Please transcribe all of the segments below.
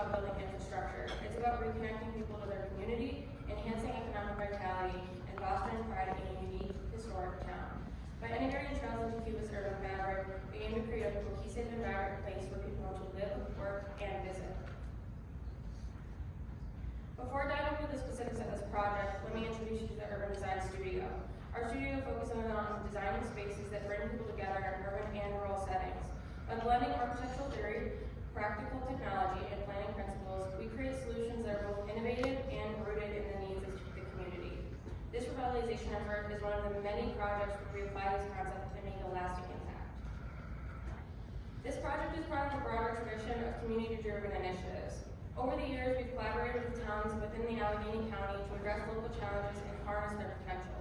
about building infrastructure. It's about reconnecting people to their community, enhancing economic vitality, and fostering pride in a unique, historic town. By integrating trails into Cuba's urban fabric, we aim to create a cohesive and vibrant place where people want to live, work, and visit. Before diving into the specifics of this project, let me introduce you to the Urban Design Studio. Our studio focuses on designing spaces that bring people together in urban and rural settings. By blending architectural theory, practical technology, and planning principles, we create solutions that are both innovative and rooted in the needs of the community. This revitalization effort is one of the many projects where we apply these concepts and make a lasting impact. This project is part of a broader tradition of community-driven initiatives. Over the years, we've collaborated with towns within the Allegheny County to address local challenges and harness their potential.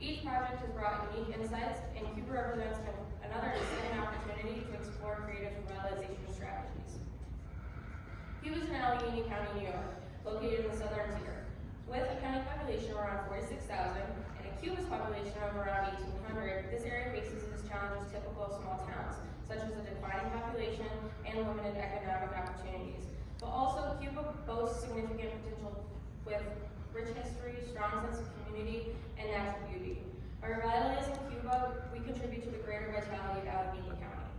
Each project has brought unique insights, and Cuba represents another exciting opportunity to explore creative revitalization strategies. Cuba is in Allegheny County, New York, located in the southern tier. With a county population of around 46,000 and a Cuba's population of around 1,800, this area faces challenges typical of small towns, such as a declining population and limited economic opportunities. But also, Cuba boasts significant potential with rich history, strong sense of community, and natural beauty. By revitalizing Cuba, we contribute to the greater vitality of Allegheny County.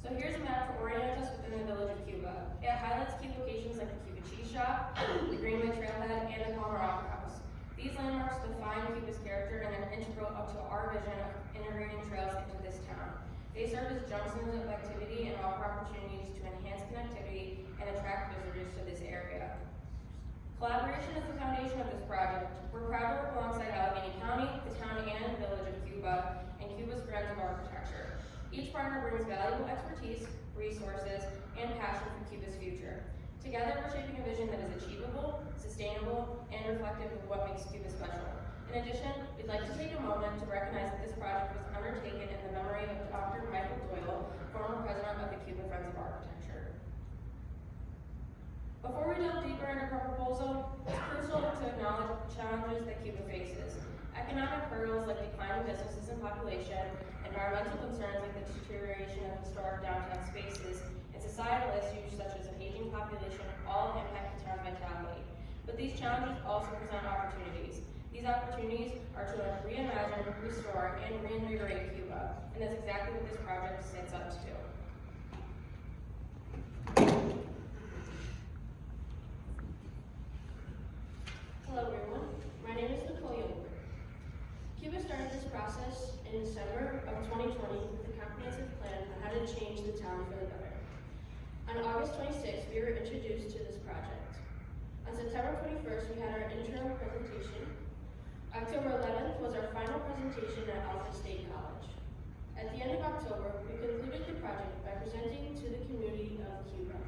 So here's a map to orient us within the village of Cuba. It highlights key locations like the Cuba Cheese Shop, the Greenway Trailhead, and the Palmer Opera House. These landmarks define Cuba's character and are integral to our vision of integrating trails into this town. They serve as junctions of activity and offer opportunities to enhance connectivity and attract visitors to this area. Collaboration is the foundation of this project. We're proud to work alongside Allegheny County, the town and village of Cuba, and Cuba's Friends of Architecture. Each partner brings valuable expertise, resources, and passion for Cuba's future. Together, we're shaping a vision that is achievable, sustainable, and reflective of what makes Cuba special. In addition, we'd like to take a moment to recognize that this project was undertaken in the memory of Dr. Michael Doyle, former president of the Cuba Friends of Architecture. Before we delve deeper into our proposal, it's crucial to acknowledge the challenges that Cuba faces. Economic hurdles like declining businesses and population, environmental concerns like the deterioration of historic downtown spaces, and societal issues such as an aging population all impact the town's vitality. But these challenges also present opportunities. These opportunities are to reimagine, restore, and reinvigorate Cuba, and that's exactly what this project sets out to do. Hello everyone, my name is Nicole Youngberg. Cuba started this process in December of 2020 with a comprehensive plan on how to change the town for the better. On August 26th, we were introduced to this project. On September 21st, we had our intro presentation. October 11th was our final presentation at Alfred State College. At the end of October, we concluded the project by presenting to the community of Cuba.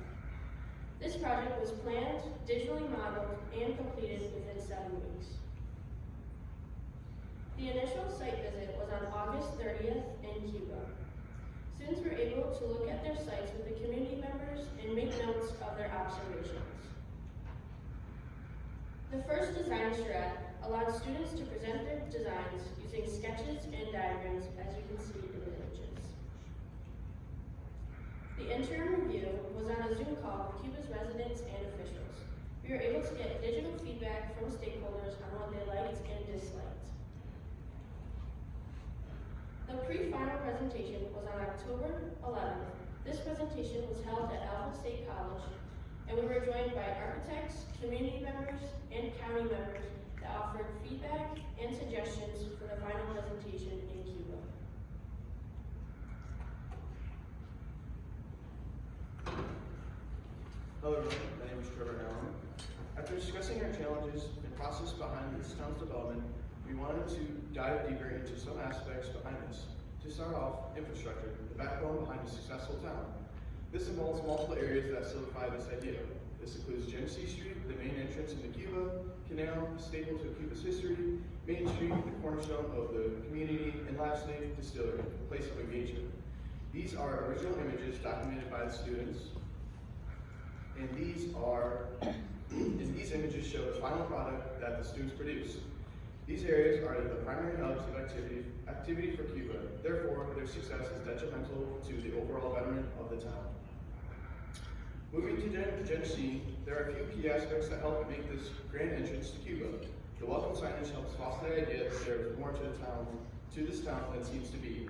This project was planned, digitally modeled, and completed within 7 weeks. The initial site visit was on August 30th in Cuba. Students were able to look at their sites with the community members and make notes of their observations. The first design strat allowed students to present their designs using sketches and diagrams, as you can see in the images. The interim review was on a Zoom call with Cuba's residents and officials. We were able to get digital feedback from stakeholders on what they liked and disliked. The pre-final presentation was on October 11th. This presentation was held at Alfred State College, and we were joined by architects, community members, and county members that offered feedback and suggestions for the final presentation in Cuba. Hello everyone, my name is Trevor Allen. After discussing our challenges and process behind this town's development, we wanted to dive deeper into some aspects behind this. To start off, infrastructure, the backbone behind a successful town. This involves multiple areas that solidify this idea. This includes Genesee Street, the main entrance into Cuba, Canal, a staple to Cuba's history, Main Street, the cornerstone of the community, and lastly, Distillery, a place of engagement. These are original images documented by the students, and these images show the final product that the students produce. These areas are the primary hubs of activity for Cuba. Therefore, their success is detrimental to the overall betterment of the town. Moving to Gen C, there are a few key aspects that help make this grand entrance to Cuba. The welcome signage helps foster the idea that there is more to this town than seems to be.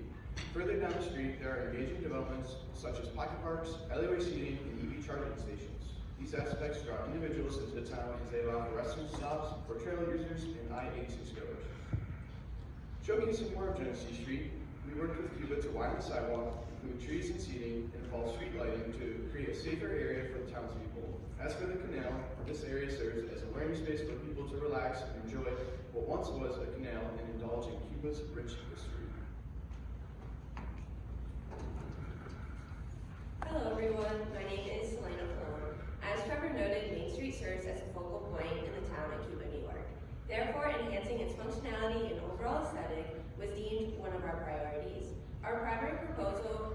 Further down the street, there are engaging developments such as pocket parks, alleyway seating, and EV charging stations. These aspects draw individuals into the town as they allow for restroom stops for trail users and I-86 goers. Showcasing more of Genesee Street, we worked with Cuba to widen the sidewalk, include trees and seating, and involve street lighting to create a safer area for the townspeople. As for the canal, this area serves as a learning space for people to relax and enjoy what once was a canal and indulge in Cuba's rich history. Hello everyone, my name is Selena Colon. As Trevor noted, Main Street serves as a focal point in the town of Cuba, New York. Therefore, enhancing its functionality and overall aesthetic was deemed one of our priorities. Our primary proposal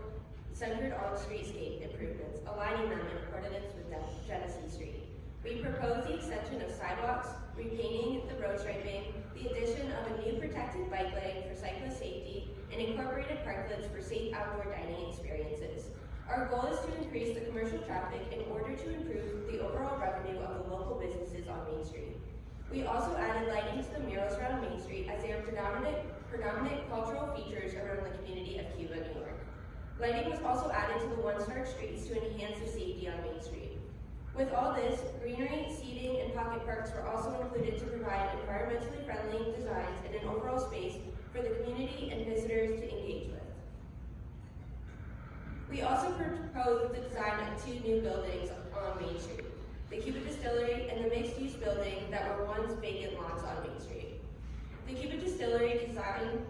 centered on streetscape improvements, aligning them in accordance with Genesee Street. We proposed the extension of sidewalks, repainting the road striping, the addition of a new protected bike lane for cyclist safety, and incorporated parklets for safe outdoor dining experiences. Our goal is to increase the commercial traffic in order to improve the overall revenue of the local businesses on Main Street. We also added lighting to the murals around Main Street as they are predominant cultural features around the community of Cuba, New York. Lighting was also added to the one-star streets to enhance the safety on Main Street. With all this, greenery, seating, and pocket parks were also included to provide environmentally friendly designs and an overall space for the community and visitors to engage with. We also proposed the design of two new buildings on Main Street, the Cuba Distillery and the mixed-use building that were once vacant lots on Main Street. The Cuba Distillery design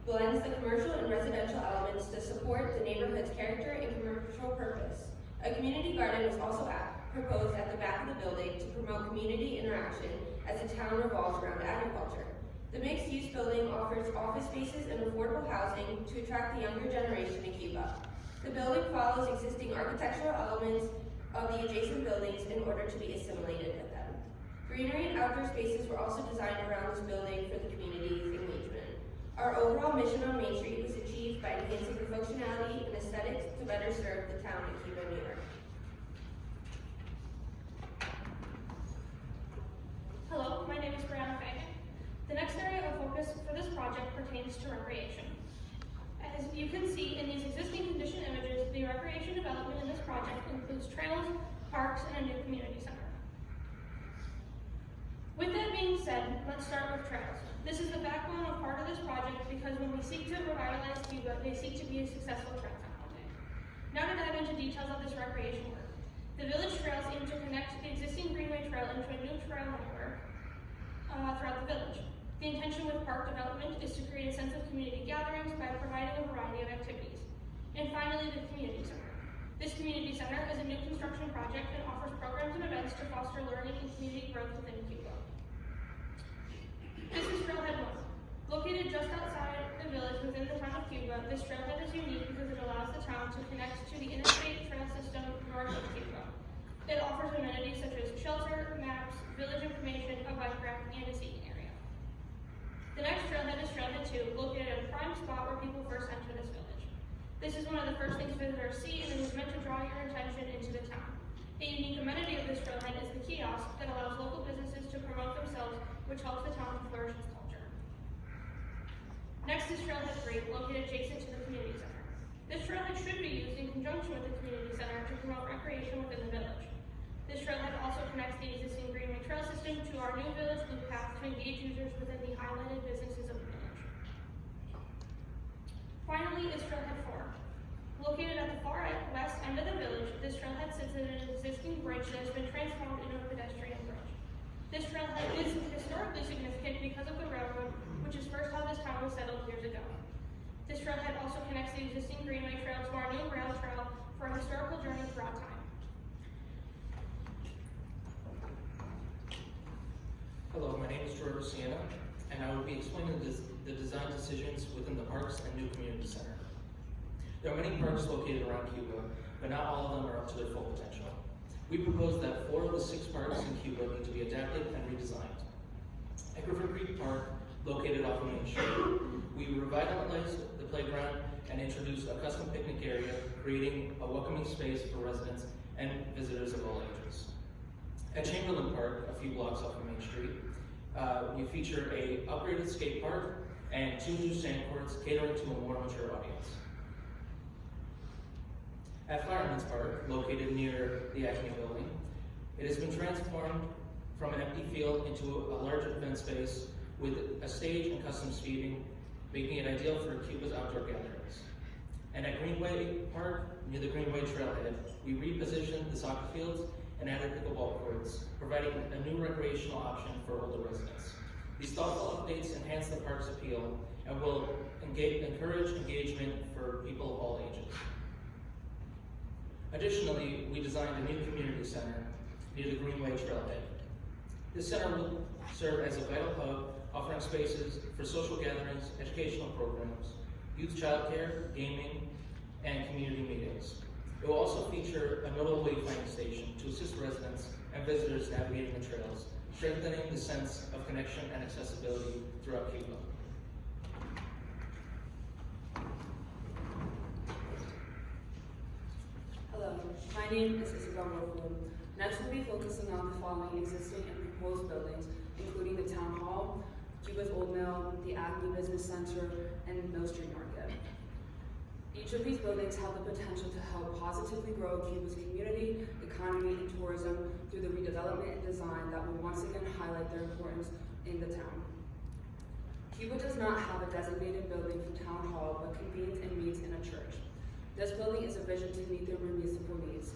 blends the commercial and residential elements to support the neighborhood's character and commercial purpose. A community garden was also proposed at the back of the building to promote community interaction as the town revolves around agriculture. The mixed-use building offers office spaces and affordable housing to attract the younger generation in Cuba. The building follows existing architectural elements of the adjacent buildings in order to be assimilated with them. Greenery and outdoor spaces were also designed around this building for the community's engagement. Our overall mission on Main Street was achieved by enhancing the functionality and aesthetics to better serve the town of Cuba, New York. Hello, my name is Brianna Fagan. The next area of focus for this project pertains to recreation. As you can see in these existing condition images, the recreation development in this project includes trails, parks, and a new community center. With that being said, let's start with trails. This is the backbone of part of this project because when we seek to revitalize Cuba, they seek to be a successful trail town one day. Now to dive into details of this recreation work. The village trails aim to connect the existing Greenway Trail into a new trail network throughout the village. The intention with park development is to create a sense of community gatherings by providing a variety of activities. And finally, the community center. This community center is a new construction project and offers programs and events to foster learning and community growth within Cuba. This is Trailhead 1. Located just outside the village within the town of Cuba, this trailhead is unique because it allows the town to connect to the interstate trail system north of Cuba. It offers amenities such as shelter, maps, village information, a bike rack, and a seating area. The next trailhead is Trailhead 2, located at a prime spot where people first enter this village. This is one of the first things visitors see, and it is meant to draw your attention into the town. A unique amenity of this trailhead is the kiosk that allows local businesses to promote themselves, which helps the town to flourish its culture. Next is Trailhead 3, located adjacent to the community center. This trailhead should be used in conjunction with the community center to promote recreation within the village. This trailhead also connects the existing Greenway Trail system to our new village loop path to engage users within the highlighted businesses of the village. Finally is Trailhead 4. Located at the far west end of the village, this trailhead sits at an existing bridge that has been transformed into a pedestrian bridge. This trailhead is historically significant because of the railroad, which is first how this town was settled years ago. This trailhead also connects the existing Greenway Trail to our new rail trail for a historical journey throughout time. Hello, my name is George Sienna, and I will be explaining the design decisions within the parks and new community center. There are many parks located around Cuba, but not all of them are up to their full potential. We propose that 4 of the 6 parks in Cuba need to be adapted and redesigned. ACRI Park, located off of Main Street, we revitalized the playground and introduced a custom picnic area, creating a welcoming space for residents and visitors At Chamberlain Park, a few blocks off of Main Street, we feature a upgraded skate park and 2 new sand courts catering to a more mature audience. At Fireman's Park, located near the ACRI building, it has been transformed from an empty field into a large event space with a stage and custom seating, making it ideal for Cuba's outdoor gatherings. And at Greenway Park, near the Greenway Trailhead, we repositioned the soccer fields and added pickleball courts, providing a new recreational option for older residents. These thoughtful updates enhance the park's appeal and will encourage engagement for people of all ages. Additionally, we designed a new community center near the Greenway Trailhead. This center will serve as a vital hub, offering spaces for social gatherings, educational programs, youth childcare, gaming, and community meetings. It will also feature a notable wayfinding station to assist residents and visitors navigating the trails, strengthening the sense of connection and accessibility throughout Cuba. Hello, my name is Isabel Rojo. Next, we'll be focusing on the following existing and proposed buildings, including the Town Hall, Cuba's Old Mill, the ACRI Business Center, and Mill Street Market. Each of these buildings have the potential to help positively grow Cuba's community, economy, and tourism through the redevelopment and design that will once again highlight their importance in the town. Cuba does not have a designated building for Town Hall, but convenes and meets in a church. This building is a vision to meet their municipal needs.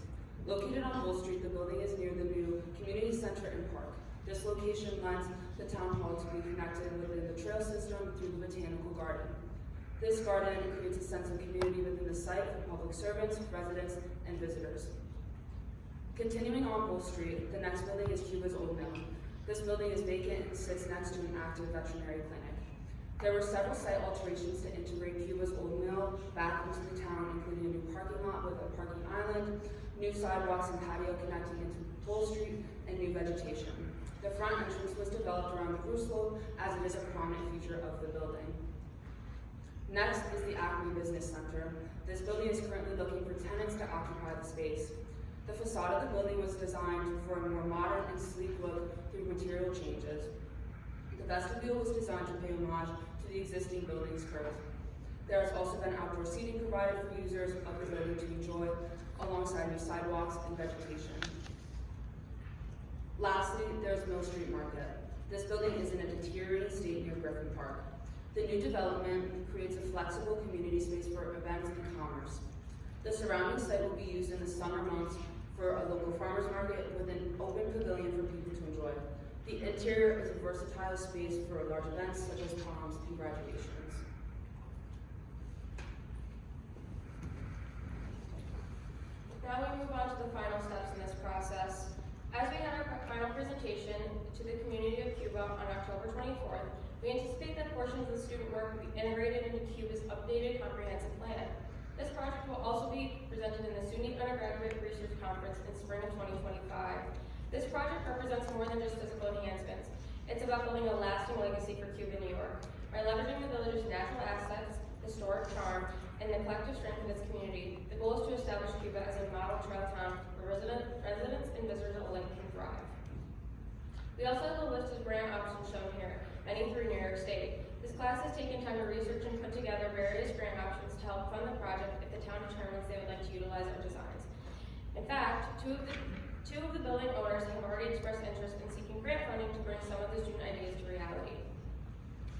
Located on Bull Street, the building is near the new community center and park. This location lends the Town Hall to be connected within the trail system through the botanical garden. This garden creates a sense of community within the site for public servants, residents, and visitors. Continuing on Bull Street, the next building is Cuba's Old Mill. This building is vacant and sits next to an active veterinary clinic. There were several site alterations to integrate Cuba's Old Mill back into the town, including a new parking lot with a parking island, new sidewalks and patio connecting into Bull Street, and new vegetation. The front entrance was developed around the roof slope, as it is a prominent feature of the building. Next is the ACRI Business Center. This building is currently looking for tenants to occupy the space. The facade of the building was designed for a more modern and sleek look through material changes. The vestibule was designed to pay homage to the existing building's growth. There has also been outdoor seating provided for users of the building to enjoy, alongside new sidewalks and vegetation. Lastly, there's Mill Street Market. This building is in a deteriorating state near Griffin Park. The new development creates a flexible community space for events and commerce. The surrounding site will be used in the summer months for a local farmers market with an open pavilion for people to enjoy. The interior is a versatile space for large events such as proms and graduations. Now we move on to the final steps in this process. As we had our final presentation to the community of Cuba on October 24th, we anticipate that portions of the student work will be integrated into Cuba's updated comprehensive plan. This project will also be presented in the SUNY Undergraduate Research Conference in spring of 2025. This project represents more than just physical enhancements. It's about building a lasting legacy for Cuba, New York. By leveraging the village's natural assets, historic charm, and the collective strength of its community, the goal is to establish Cuba as a model trail town where residents and visitors alike can thrive. We also have a list of grant options shown here, many through New York State. This class has taken time to research and put together various grant options to help fund the project if the town determines they would like to utilize our designs. In fact, two of the building owners have already expressed interest in seeking grant funding to bring some of the student ideas to reality.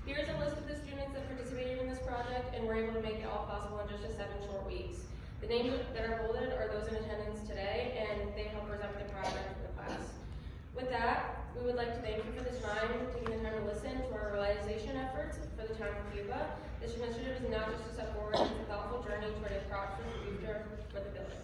Here is a list of the students that participated in this project and were able to make it all possible in just 7 short weeks. The names that are bolded are those in attendance today, and they help present the project to the class. With that, we would like to thank you for the time, taking the time to listen to our realization efforts for the town of Cuba. This initiative is not just a step forward, it's a thoughtful journey toward a prosperous future for the village.